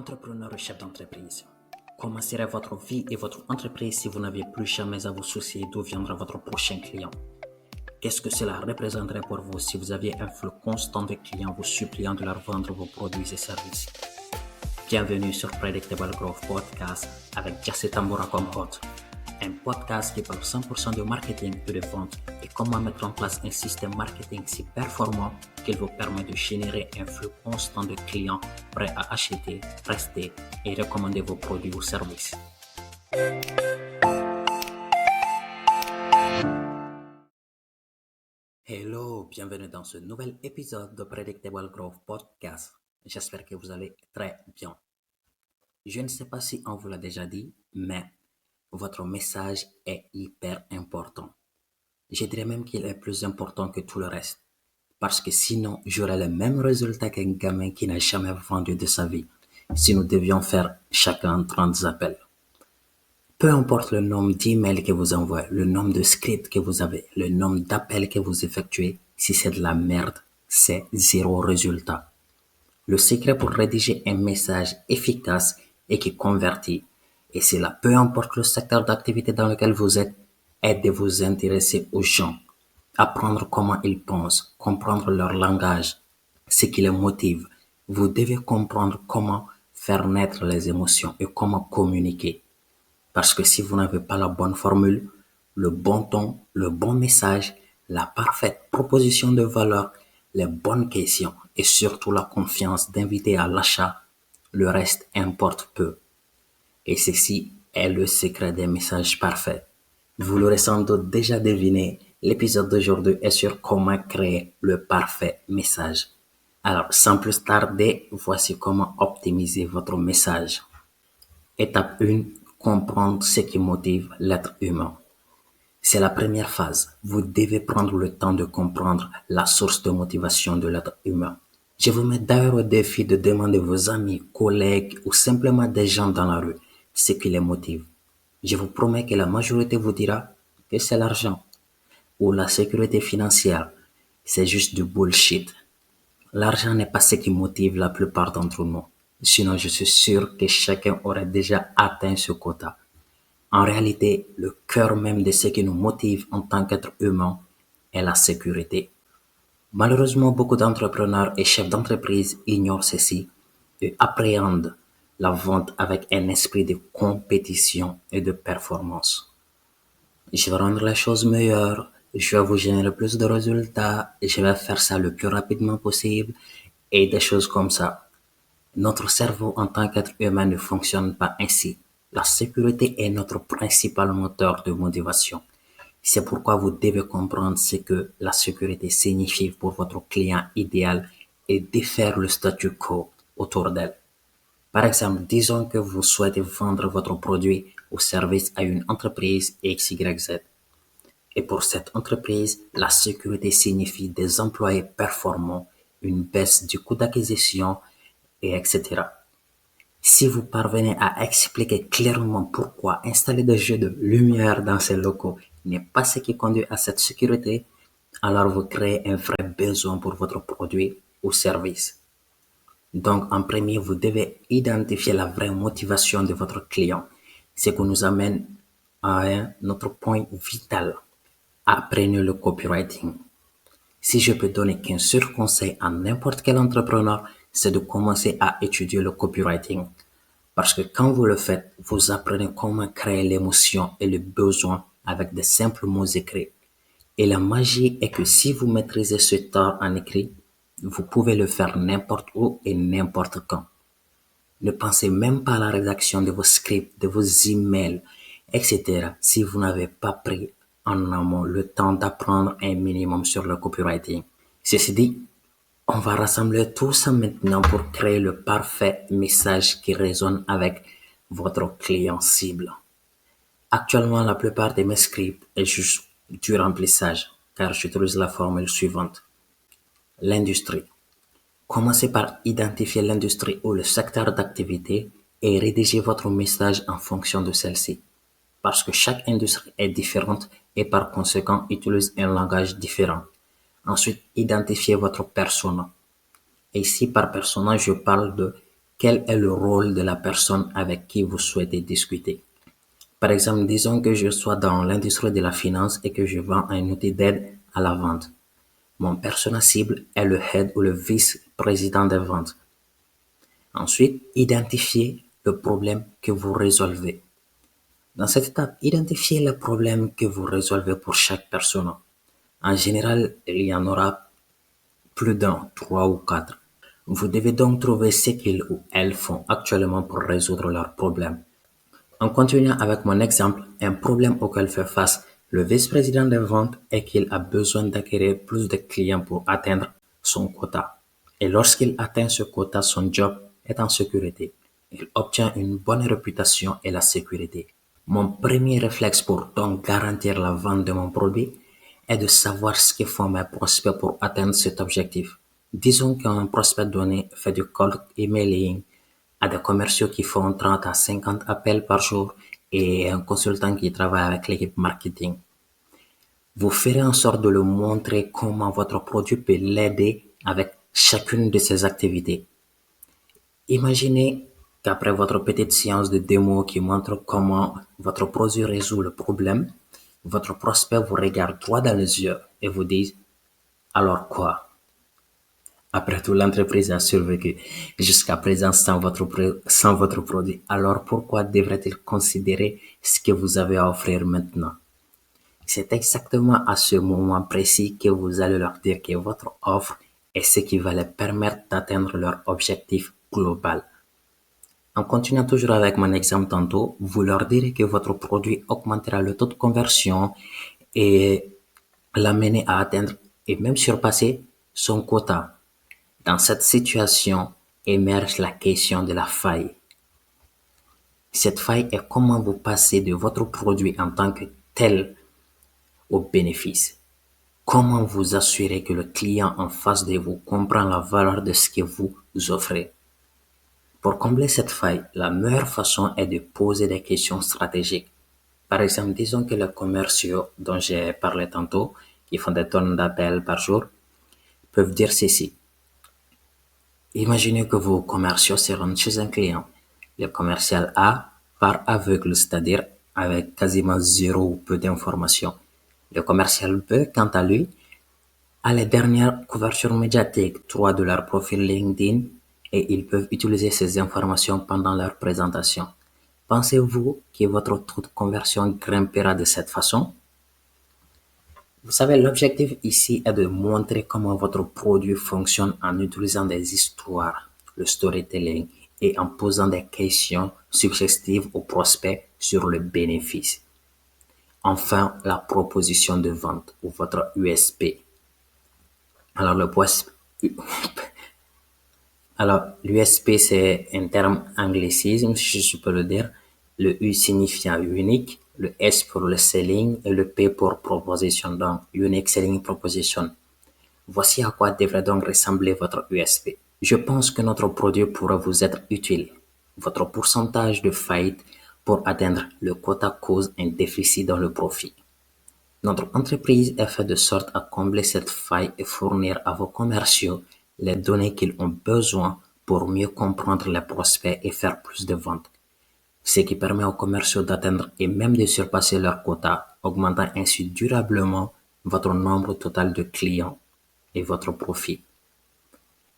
Entrepreneur ou chef d'entreprise, comment serait votre vie et votre entreprise si vous n'aviez plus jamais à vous soucier d'où viendra votre prochain client? Qu'est-ce que cela représenterait pour vous si vous aviez un flux constant de clients vous suppliant de leur vendre vos produits et services? Bienvenue sur Predictable Growth Podcast avec Jesse Tamboura comme hôte. Un podcast qui parle 100% de marketing et de vente et comment mettre en place un système marketing si performant qu'il vous permet de générer un flux constant de clients prêts à acheter, rester et recommander vos produits ou services. Hello, bienvenue dans ce nouvel épisode de Predictable Growth Podcast. J'espère que vous allez très bien. Je ne sais pas si on vous l'a déjà dit, mais votre message est hyper important. Je dirais même qu'il est plus important que tout le reste. Parce que sinon, j'aurais le même résultat qu'un gamin qui n'a jamais vendu de sa vie. Si nous devions faire chacun 30 appels. Peu importe le nombre d'emails que vous envoyez, le nombre de scripts que vous avez, le nombre d'appels que vous effectuez, si c'est de la merde, c'est zéro résultat. Le secret pour rédiger un message efficace et qui convertit, et cela peu importe le secteur d'activité dans lequel vous êtes, est de vous intéresser aux gens, apprendre comment ils pensent, comprendre leur langage, ce qui les motive. Vous devez comprendre comment faire naître les émotions et comment communiquer. Parce que si vous n'avez pas la bonne formule, le bon ton, le bon message, la parfaite proposition de valeur, les bonnes questions et surtout la confiance d'inviter à l'achat, le reste importe peu. Et ceci est le secret des messages parfaits. Vous l'aurez sans doute déjà deviné, l'épisode d'aujourd'hui est sur comment créer le parfait message. Alors, sans plus tarder, voici comment optimiser votre message. Étape 1, comprendre ce qui motive l'être humain. C'est la première phase. Vous devez prendre le temps de comprendre la source de motivation de l'être humain. Je vous mets d'ailleurs au défi de demander à vos amis, collègues ou simplement des gens dans la rue ce qui les motive. Je vous promets que la majorité vous dira que c'est l'argent ou la sécurité financière. C'est juste du bullshit. L'argent n'est pas ce qui motive la plupart d'entre nous. Sinon, je suis sûr que chacun aurait déjà atteint ce quota. En réalité, le cœur même de ce qui nous motive en tant qu'être humain est la sécurité. Malheureusement, beaucoup d'entrepreneurs et chefs d'entreprise ignorent ceci et appréhendent la vente avec un esprit de compétition et de performance. Je vais rendre les choses meilleures, je vais vous générer plus de résultats, je vais faire ça le plus rapidement possible et des choses comme ça. Notre cerveau en tant qu'être humain ne fonctionne pas ainsi. La sécurité est notre principal moteur de motivation. C'est pourquoi vous devez comprendre ce que la sécurité signifie pour votre client idéal et défaire le statu quo autour d'elle. Par exemple, disons que vous souhaitez vendre votre produit ou service à une entreprise XYZ. Et pour cette entreprise, la sécurité signifie des employés performants, une baisse du coût d'acquisition, et etc. Si vous parvenez à expliquer clairement pourquoi installer des jeux de lumière dans ces locaux n'est pas ce qui conduit à cette sécurité, alors vous créez un vrai besoin pour votre produit ou service. Donc, en premier, vous devez identifier la vraie motivation de votre client, ce qui nous amène à un autre point vital. Apprenez le copywriting. Si je peux donner qu'un seul conseil à n'importe quel entrepreneur, c'est de commencer à étudier le copywriting. Parce que quand vous le faites, vous apprenez comment créer l'émotion et le besoin avec de simples mots écrits. Et la magie est que si vous maîtrisez cet art en écrit, vous pouvez le faire n'importe où et n'importe quand. Ne pensez même pas à la rédaction de vos scripts, de vos emails, etc. si vous n'avez pas pris en amont le temps d'apprendre un minimum sur le copywriting. Ceci dit, on va rassembler tout ça maintenant pour créer le parfait message qui résonne avec votre client cible. Actuellement, la plupart de mes scripts est juste du remplissage, car j'utilise la formule suivante. L'industrie. Commencez par identifier l'industrie ou le secteur d'activité et rédigez votre message en fonction de celle-ci. Parce que chaque industrie est différente et par conséquent utilise un langage différent. Ensuite, identifiez votre persona. Et ici, par persona, je parle de quel est le rôle de la personne avec qui vous souhaitez discuter. Par exemple, disons que je sois dans l'industrie de la finance et que je vends un outil d'aide à la vente. Mon persona cible est le head ou le vice-président des ventes. Ensuite, identifiez le problème que vous résolvez. Dans cette étape, identifiez le problème que vous résolvez pour chaque personne. En général, il y en aura plus d'un, 3 ou 4. Vous devez donc trouver ce qu'ils ou elles font actuellement pour résoudre leurs problèmes. En continuant avec mon exemple, un problème auquel fait face le vice-président des ventes est qu'il a besoin d'acquérir plus de clients pour atteindre son quota. Et lorsqu'il atteint ce quota, son job est en sécurité. Il obtient une bonne réputation et la sécurité. Mon premier réflexe pour donc garantir la vente de mon produit est de savoir ce que font mes prospects pour atteindre cet objectif. Disons qu'un prospect donné fait du cold emailing à des commerciaux qui font 30 à 50 appels par jour et un consultant qui travaille avec l'équipe marketing. Vous ferez en sorte de lui montrer comment votre produit peut l'aider avec chacune de ces activités. Imaginez qu'après votre petite séance de démo qui montre comment votre produit résout le problème, votre prospect vous regarde droit dans les yeux et vous dit alors quoi? Après tout, l'entreprise a survécu jusqu'à présent sans votre produit. Alors pourquoi devrait-il considérer ce que vous avez à offrir maintenant? C'est exactement à ce moment précis que vous allez leur dire que votre offre est ce qui va leur permettre d'atteindre leur objectif global. En continuant toujours avec mon exemple tantôt, vous leur direz que votre produit augmentera le taux de conversion et l'amener à atteindre et même surpasser son quota. Dans cette situation émerge la question de la faille. Cette faille est comment vous passez de votre produit en tant que tel au bénéfice. Comment vous assurez que le client en face de vous comprend la valeur de ce que vous offrez. Pour combler cette faille, la meilleure façon est de poser des questions stratégiques. Par exemple, disons que les commerciaux dont j'ai parlé tantôt, qui font des tonnes d'appels par jour, peuvent dire ceci. Imaginez que vos commerciaux se rendent chez un client. Le commercial A part aveugle, c'est-à-dire avec quasiment zéro ou peu d'informations. Le commercial B, quant à lui, a les dernières couvertures médiatiques, 3 de leur profil LinkedIn, et ils peuvent utiliser ces informations pendant leur présentation. Pensez-vous que votre taux de conversion grimpera de cette façon? Vous savez, l'objectif ici est de montrer comment votre produit fonctionne en utilisant des histoires, le storytelling, et en posant des questions suggestives aux prospects sur le bénéfice. Enfin, la proposition de vente ou votre USP. Alors, l'USP, c'est un terme anglicisme, si je peux le dire. Le U signifiant unique, le S pour le selling et le P pour proposition, donc unique selling proposition. Voici à quoi devrait donc ressembler votre USP. Je pense que notre produit pourra vous être utile. Votre pourcentage de faillite pour atteindre le quota cause un déficit dans le profit. Notre entreprise est faite de sorte à combler cette faille et fournir à vos commerciaux les données qu'ils ont besoin pour mieux comprendre les prospects et faire plus de ventes. Ce qui permet aux commerciaux d'atteindre et même de surpasser leur quota, augmentant ainsi durablement votre nombre total de clients et votre profit.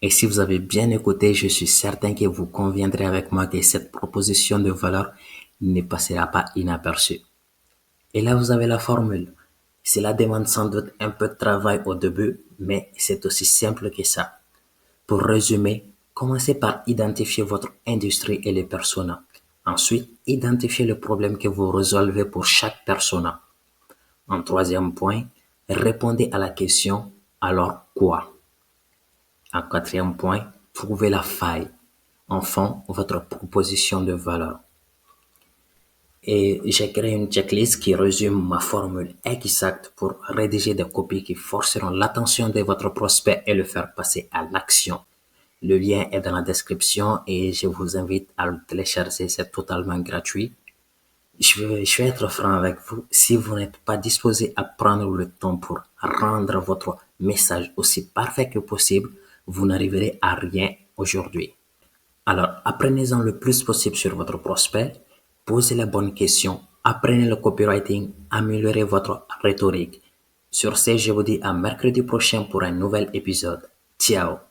Et si vous avez bien écouté, je suis certain que vous conviendrez avec moi que cette proposition de valeur ne passera pas inaperçue. Et là, vous avez la formule. Cela demande sans doute un peu de travail au début, mais c'est aussi simple que ça. Pour résumer, commencez par identifier votre industrie et les personas. Ensuite, identifiez le problème que vous résolvez pour chaque persona. En troisième point, répondez à la question alors quoi? En quatrième point, trouvez la faille. Enfin, votre proposition de valeur. Et j'ai créé une checklist qui résume ma formule exacte pour rédiger des copies qui forceront l'attention de votre prospect et le faire passer à l'action. Le lien est dans la description et je vous invite à le télécharger, c'est totalement gratuit. Je vais être franc avec vous, si vous n'êtes pas disposé à prendre le temps pour rendre votre message aussi parfait que possible, vous n'arriverez à rien aujourd'hui. Alors, apprenez-en le plus possible sur votre prospect, posez les bonnes questions, apprenez le copywriting, améliorez votre rhétorique. Sur ce, je vous dis à mercredi prochain pour un nouvel épisode. Ciao!